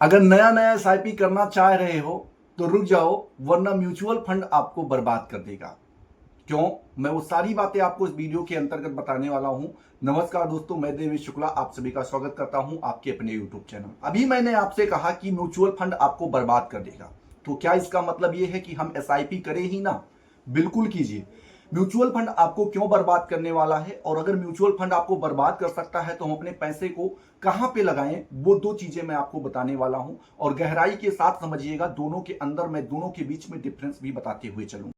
अगर नया नया एसआईपी करना चाह रहे हो तो रुक जाओ, वरना म्यूचुअल फंड आपको बर्बाद कर देगा। क्यों? मैं वो सारी बातें आपको इस वीडियो के अंतर्गत बताने वाला हूं। नमस्कार दोस्तों, मैं देवेश शुक्ला आप सभी का स्वागत करता हूं आपके अपने यूट्यूब चैनल। अभी मैंने आपसे कहा कि म्यूचुअल फंड आपको बर्बाद कर देगा, तो क्या इसका मतलब यह है कि हम एसआईपी करें ही ना? बिल्कुल कीजिए। म्यूचुअल फंड आपको क्यों बर्बाद करने वाला है, और अगर म्यूचुअल फंड आपको बर्बाद कर सकता है तो हम अपने पैसे को कहां पे लगाएं, वो दो चीजें मैं आपको बताने वाला हूं। और गहराई के साथ समझिएगा, दोनों के अंदर मैं दोनों के बीच में डिफरेंस भी बताते हुए चलूंगा।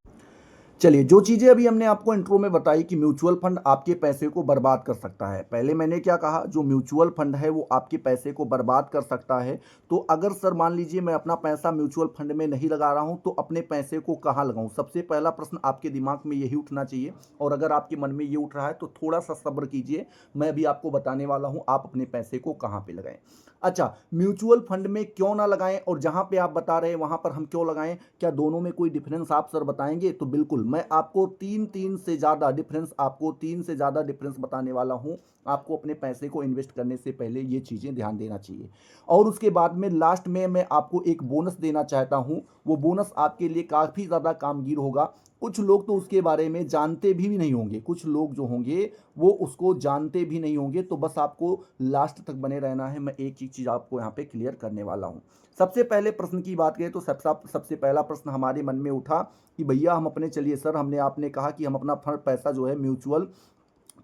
चलिए, जो चीजें अभी हमने आपको इंट्रो में बताई कि म्यूचुअल फंड आपके पैसे को बर्बाद कर सकता है, पहले मैंने क्या कहा, जो म्यूचुअल फंड है वो आपके पैसे को बर्बाद कर सकता है। तो अगर सर मान लीजिए मैं अपना पैसा म्यूचुअल फंड में नहीं लगा रहा हूं, तो अपने पैसे को कहां लगाऊं? सबसे पहला प्रश्न आपके दिमाग में यही उठना चाहिए। और अगर आपके मन में ये उठ रहा है तो थोड़ा सा सब्र कीजिए, मैं अभी आपको बताने वाला हूं आप अपने पैसे को कहां पे लगाएं। अच्छा, म्यूचुअल फंड में क्यों ना लगाएं, और जहां पे आप बता रहे हैं वहां पर हम क्यों लगाएं? क्या दोनों में कोई डिफरेंस आप सर बताएंगे? तो बिल्कुल, मैं आपको तीन से ज़्यादा डिफरेंस बताने वाला हूं। आपको अपने पैसे को इन्वेस्ट करने से पहले ये चीज़ें ध्यान देना चाहिए। और उसके बाद में लास्ट में मैं आपको एक बोनस देना चाहता हूं। वो बोनस आपके लिए काफ़ी ज़्यादा कामगीर होगा। कुछ लोग तो उसके बारे में जानते भी नहीं होंगे, कुछ लोग जो होंगे वो उसको जानते भी नहीं होंगे। तो बस आपको लास्ट तक बने रहना है, मैं एक चीज़ आपको यहाँ पे क्लियर करने वाला हूँ। सबसे पहले प्रश्न की बात करें तो सबसे पहला प्रश्न हमारे मन में उठा कि भैया हम अपने, चलिए सर, आपने कहा कि हम अपना पैसा जो है म्यूचुअल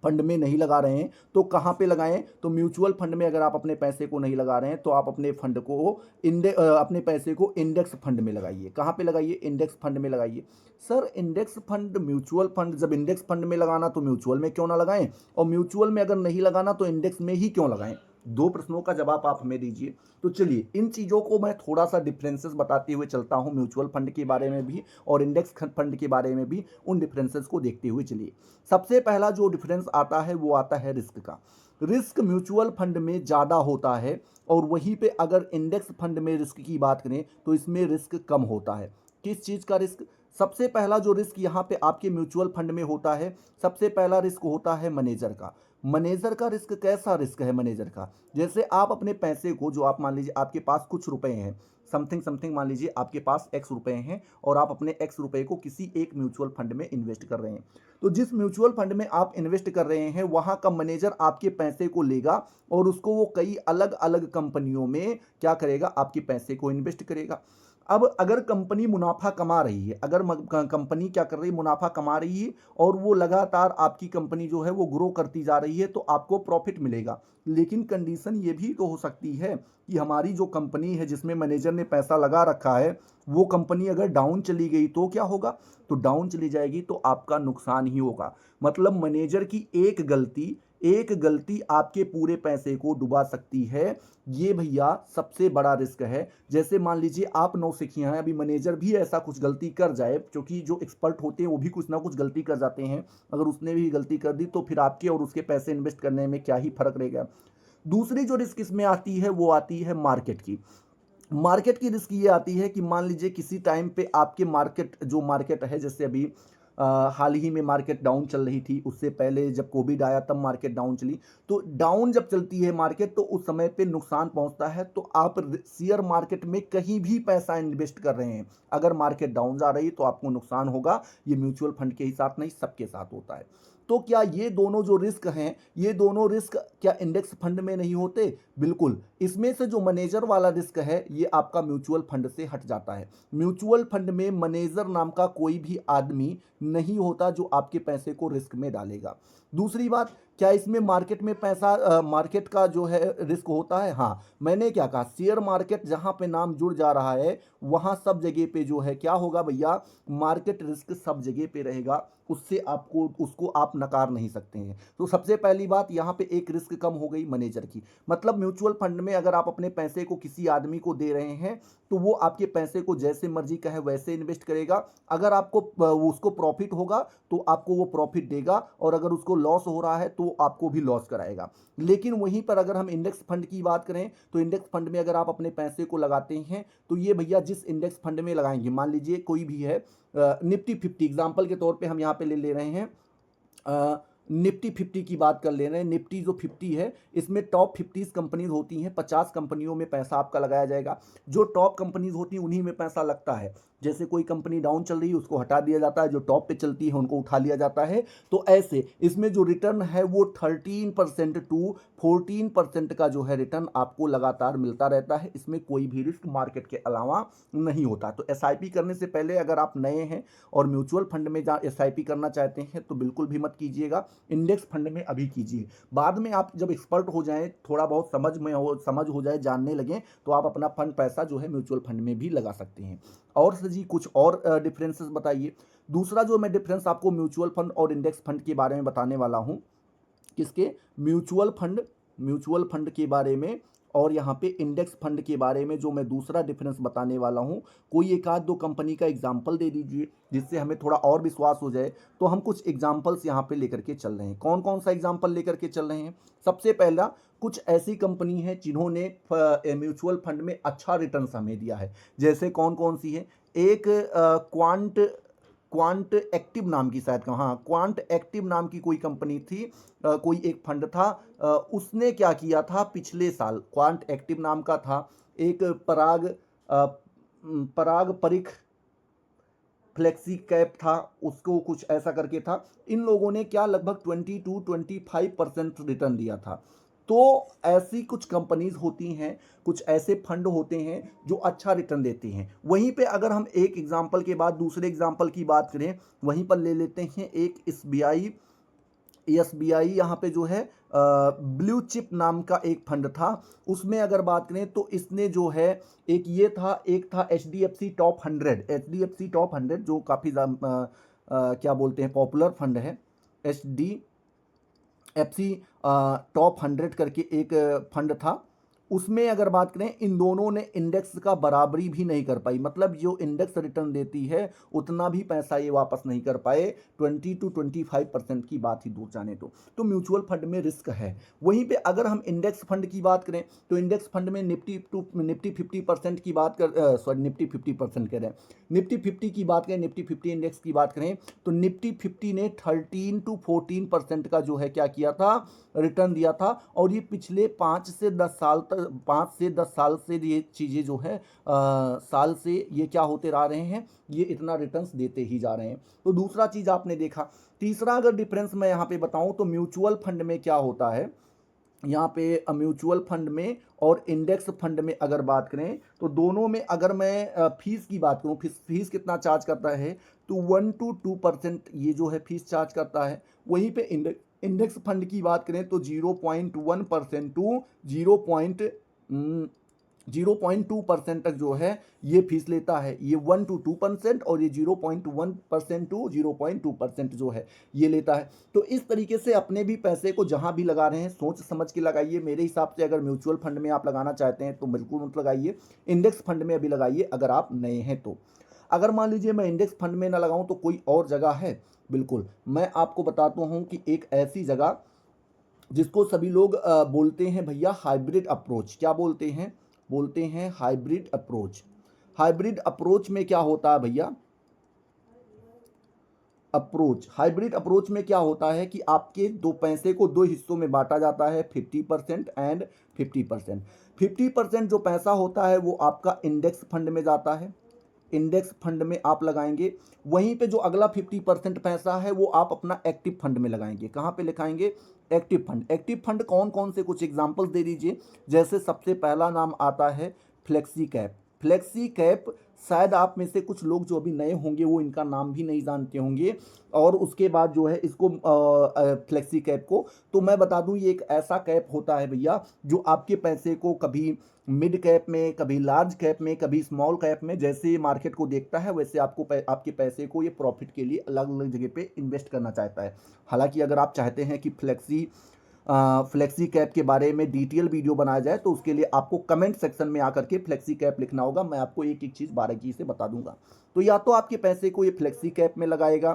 फंड में नहीं लगा रहे हैं, तो कहाँ पे लगाएं? तो म्यूचुअल फंड में अगर आप अपने पैसे को नहीं लगा रहे हैं तो आप अपने फंड को अपने पैसे को इंडेक्स फंड में लगाइए। कहाँ पे लगाइए? इंडेक्स फंड में लगाइए। Sir, index fund, mutual fund, जब इंडेक्स फंड में लगाना तो म्यूचुअल में क्यों ना लगाएं, और म्यूचुअल में अगर नहीं लगाना तो इंडेक्स में ही क्यों लगाएं? दो प्रश्नों का जवाब आप हमें दीजिए। तो चलिए, इन चीज़ों को मैं थोड़ा सा डिफरेंसेस बताते हुए चलता हूं, म्यूचुअल फंड के बारे में भी और इंडेक्स फंड के बारे में भी। उन डिफरेंसेस को देखते हुए चलिए। सबसे पहला जो डिफरेंस आता है वो आता है रिस्क का। रिस्क म्यूचुअल फंड में ज़्यादा होता है, और वहीं पे अगर इंडेक्स फंड में रिस्क की बात करें तो इसमें रिस्क कम होता है। किस चीज़ का रिस्क? सबसे पहला जो रिस्क यहाँ पे आपके म्यूचुअल फंड में होता है, सबसे पहला रिस्क होता है मैनेजर का। मैनेजर का रिस्क कैसा रिस्क है मैनेजर का? जैसे आप अपने पैसे को, जो आप मान लीजिए आपके पास कुछ रुपए हैं, समथिंग समथिंग, मान लीजिए आपके पास एक्स रुपए हैं, और आप अपने एक्स रुपए को किसी एक म्यूचुअल फंड में इन्वेस्ट कर रहे हैं। तो जिस म्यूचुअल फंड में आप इन्वेस्ट कर रहे हैं वहां का मैनेजर आपके पैसे को लेगा और उसको वो कई अलग अलग कंपनियों में क्या करेगा? आपके पैसे को इन्वेस्ट करेगा। अब अगर कंपनी मुनाफा कमा रही है, अगर कंपनी क्या कर रही है? मुनाफा कमा रही है, और वो लगातार आपकी कंपनी जो है वो ग्रो करती जा रही है, तो आपको प्रॉफिट मिलेगा। लेकिन कंडीशन ये भी तो हो सकती है कि हमारी जो कंपनी है जिसमें मैनेजर ने पैसा लगा रखा है, वो कंपनी अगर डाउन चली गई तो क्या होगा? तो डाउन चली जाएगी तो आपका नुकसान ही होगा। मतलब मैनेजर की एक गलती आपके पूरे पैसे को डुबा सकती है। ये भैया सबसे बड़ा रिस्क है। जैसे मान लीजिए आप नौसिखिया हैं, अभी मैनेजर भी ऐसा कुछ गलती कर जाए, क्योंकि जो एक्सपर्ट होते हैं वो भी कुछ ना कुछ गलती कर जाते हैं, अगर उसने भी गलती कर दी तो फिर आपके और उसके पैसे इन्वेस्ट करने में क्या ही फर्क रहेगा। दूसरी जो रिस्क इसमें आती है वो आती है मार्केट की। मार्केट की रिस्क ये आती है कि मान लीजिए किसी टाइम पे आपके मार्केट है, जैसे अभी हाल ही में मार्केट डाउन चल रही थी, उससे पहले जब कोविड आया तब मार्केट डाउन चली। तो डाउन जब चलती है मार्केट तो उस समय पे नुकसान पहुंचता है। तो आप शेयर मार्केट में कहीं भी पैसा इन्वेस्ट कर रहे हैं, अगर मार्केट डाउन जा रही है तो आपको नुकसान होगा। ये म्यूचुअल फंड के ही साथ नहीं, सबके साथ होता है। तो क्या ये दोनों जो रिस्क हैं, ये दोनों रिस्क क्या इंडेक्स फंड में नहीं होते? बिल्कुल। इसमें से जो मैनेजर वाला रिस्क है ये आपका म्यूचुअल फंड से हट जाता है। म्यूचुअल फंड में मैनेजर नाम का कोई भी आदमी नहीं होता जो आपके पैसे को रिस्क में डालेगा। दूसरी बात, क्या इसमें मार्केट का जो है रिस्क होता है? हाँ, मैंने क्या कहा, शेयर मार्केट जहां पे नाम जुड़ जा रहा है वहां सब जगह पे जो है क्या होगा भैया? मार्केट रिस्क सब जगह पे रहेगा, उससे उसको आप नकार नहीं सकते हैं। तो सबसे पहली बात, यहां पे एक रिस्क कम हो गई मैनेजर की। मतलब म्यूचुअल फंड में अगर आप अपने पैसे को किसी आदमी को दे रहे हैं तो वो आपके पैसे को जैसे मर्जी कहे वैसे इन्वेस्ट करेगा। अगर आपको उसको प्रॉफिट होगा तो आपको वो प्रॉफिट देगा, और अगर उसको लॉस हो रहा है तो आपको भी लॉस कराएगा। लेकिन वहीं पर अगर हम इंडेक्स फंड की बात करें तो इंडेक्स फंड में अगर आप अपने पैसे को लगाते हैं तो ये भैया जिस इंडेक्स फंड में लगाएंगे, मान लीजिए कोई भी है, निफ्टी 50 एग्जाम्पल के तौर पर हम यहाँ पे ले ले रहे हैं, निफ्टी 50 की बात कर ले रहे हैं। निफ्टी जो 50 है इसमें टॉप 50 कंपनीज होती हैं, 50 कंपनियों में पैसा आपका लगाया जाएगा। जो टॉप कंपनीज होती हैं उन्हीं में पैसा लगता है। जैसे कोई कंपनी डाउन चल रही है उसको हटा दिया जाता है, जो टॉप पे चलती है उनको उठा लिया जाता है। तो ऐसे इसमें जो रिटर्न है वो 13% टू 14% का जो है रिटर्न आपको लगातार मिलता रहता है। इसमें कोई भी रिस्क मार्केट के अलावा नहीं होता। तो एसआईपी करने से पहले अगर आप नए हैं और म्यूचुअल फंड में एसआईपी करना चाहते हैं तो बिल्कुल भी मत कीजिएगा, इंडेक्स फंड में अभी कीजिए। बाद में आप जब एक्सपर्ट हो जाएं, थोड़ा बहुत समझ हो जाए, जानने लगें, तो आप अपना फंड पैसा जो है म्यूचुअल फंड में भी लगा सकते हैं। और सर जी कुछ और डिफरेंसेस बताइए। दूसरा जो मैं डिफरेंस आपको म्यूचुअल फंड और इंडेक्स फंड के बारे में बताने वाला हूं, किसके, म्यूचुअल फंड के बारे में और यहाँ पे इंडेक्स फंड के बारे में जो मैं दूसरा डिफरेंस बताने वाला हूँ। कोई एक आध दो कंपनी का एग्जाम्पल दे दीजिए जिससे हमें थोड़ा और विश्वास हो जाए। तो हम कुछ एग्जाम्पल्स यहाँ पे लेकर के चल रहे हैं। कौन कौन सा एग्जाम्पल लेकर के चल रहे हैं? सबसे पहला, कुछ ऐसी कंपनी है जिन्होंने म्यूचुअल फंड में अच्छा रिटर्न हमें दिया है। जैसे कौन कौन सी है? एक क्वांट एक्टिव नाम की, शायद हाँ क्वांट एक्टिव नाम की कोई कंपनी थी, कोई एक फंड था। उसने क्या किया था पिछले साल, क्वांट एक्टिव नाम का था, एक पराग परिख फ्लेक्सी कैप था, उसको कुछ ऐसा करके था। इन लोगों ने क्या लगभग 20-25% रिटर्न दिया था। तो ऐसी कुछ कंपनीज होती हैं, कुछ ऐसे फंड होते हैं जो अच्छा रिटर्न देते हैं। वहीं पे अगर हम एक एग्जांपल के बाद दूसरे एग्जांपल की बात करें, वहीं पर ले लेते हैं एक एसबीआई यहाँ पे जो है ब्लू चिप नाम का एक फंड था। उसमें अगर बात करें तो इसने जो है एक था एचडीएफसी टॉप 100 जो काफ़ी क्या बोलते हैं पॉपुलर फंड है। एफसी टॉप 100 करके एक फंड था। उसमें अगर बात करें, इन दोनों ने इंडेक्स का बराबरी भी नहीं कर पाई। मतलब जो इंडेक्स रिटर्न देती है उतना भी पैसा ये वापस नहीं कर पाए। 20-25% की बात ही दूर जाने तो म्यूचुअल फंड में रिस्क है। वहीं पे अगर हम इंडेक्स फंड की बात करें तो इंडेक्स फंड में निफ्टी 50% की बात कर सॉरी निफ्टी 50% कह रहे हैं, निफ्टी 50 की बात करें, निफ्टी 50 इंडेक्स की बात करें तो निफ्टी 50 ने 13-14% का जो है क्या किया था, रिटर्न दिया था। और ये पिछले 5 से 10 साल से ये चीज़ें जो है साल से ये क्या होते रह रहे हैं, ये इतना रिटर्न्स देते ही जा रहे हैं। तो दूसरा चीज़ आपने देखा। तीसरा अगर डिफरेंस मैं यहाँ पे बताऊँ तो म्यूचुअल फंड में क्या होता है, यहाँ पे म्यूचुअल फंड में और इंडेक्स फंड में अगर बात करें तो दोनों में अगर मैं फीस की बात करूँ, फीस कितना चार्ज करता है तो 1-2% ये जो है फीस चार्ज करता है। वहीं पे इंडेक्स फंड की बात करें तो 0.1% टू 0.2% तक जो है ये फीस लेता है। ये 1-2% और ये 0.1% टू 0.2% जो है ये लेता है। तो इस तरीके से अपने भी पैसे को जहां भी लगा रहे हैं सोच समझ के लगाइए। मेरे हिसाब से अगर म्यूचुअल फंड में आप लगाना चाहते हैं तो बिल्कुल मत लगाइए, इंडेक्स फंड में अभी लगाइए अगर आप नए हैं तो। अगर मान लीजिए मैं इंडेक्स फंड में ना लगाऊं तो कोई और जगह है, बिल्कुल मैं आपको बताता हूं कि एक ऐसी जगह जिसको सभी लोग बोलते हैं भैया हाइब्रिड अप्रोच। क्या बोलते हैं हाइब्रिड अप्रोच। हाइब्रिड अप्रोच में क्या होता है भैया, हाइब्रिड अप्रोच में क्या होता है कि आपके दो पैसे को दो हिस्सों में बांटा जाता है, 50% एंड 50%। 50% जो पैसा होता है वो आपका इंडेक्स फंड में जाता है, इंडेक्स फंड में आप लगाएंगे। वहीं पे जो अगला 50% पैसा है वो आप अपना एक्टिव फंड में लगाएंगे। कहाँ पे लिखाएंगे? Active fund. एक्टिव फंड कौन कौन से कुछ एग्जांपल्स दे दीजिए। जैसे सबसे पहला नाम आता है फ्लेक्सी कैप। फ्लेक्सी कैप शायद आप में से कुछ लोग जो अभी नए होंगे वो इनका नाम भी नहीं जानते होंगे। और उसके बाद जो है इसको फ्लेक्सी कैप को तो मैं बता दूं ये एक ऐसा कैप होता है भैया जो आपके पैसे को कभी मिड कैप में, कभी लार्ज कैप में, कभी स्मॉल कैप में, जैसे मार्केट को देखता है वैसे आपको आपके पैसे को ये प्रॉफिट के लिए अलग अलग जगह पे इन्वेस्ट करना चाहता है। हालांकि अगर आप चाहते हैं कि फ्लेक्सी कैप के बारे में डिटेल वीडियो बनाया जाए तो उसके लिए आपको कमेंट सेक्शन में आकर के फ्लेक्सी कैप लिखना होगा। मैं आपको एक एक चीज़ बारीकी से बता दूंगा। तो या तो आपके पैसे को ये फ्लेक्सी कैप में लगाएगा,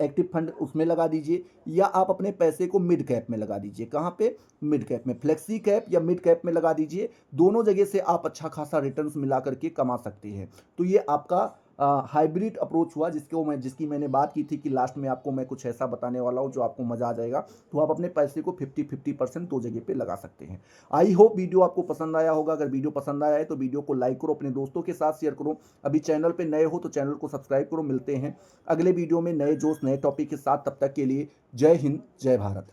एक्टिव फंड उसमें लगा दीजिए, या आप अपने पैसे को मिड कैप में लगा दीजिए। कहाँ पे? मिड कैप में। फ्लेक्सी कैप या मिड कैप में लगा दीजिए। दोनों जगह से आप अच्छा खासा रिटर्न्स मिला करके कमा सकते हैं। तो ये आपका हाइब्रिड अप्रोच हुआ जिसकी मैंने बात की थी कि लास्ट में आपको मैं कुछ ऐसा बताने वाला हूँ जो आपको मज़ा आ जाएगा। तो आप अपने पैसे को 50-50% दो जगह पे लगा सकते हैं। आई होप वीडियो आपको पसंद आया होगा। अगर वीडियो पसंद आया है तो वीडियो को लाइक करो, अपने दोस्तों के साथ शेयर करो। अभी चैनल पे नए हो तो चैनल को सब्सक्राइब करो। मिलते हैं अगले वीडियो में नए जोश नए टॉपिक के साथ। तब तक के लिए जय हिंद, जय भारत।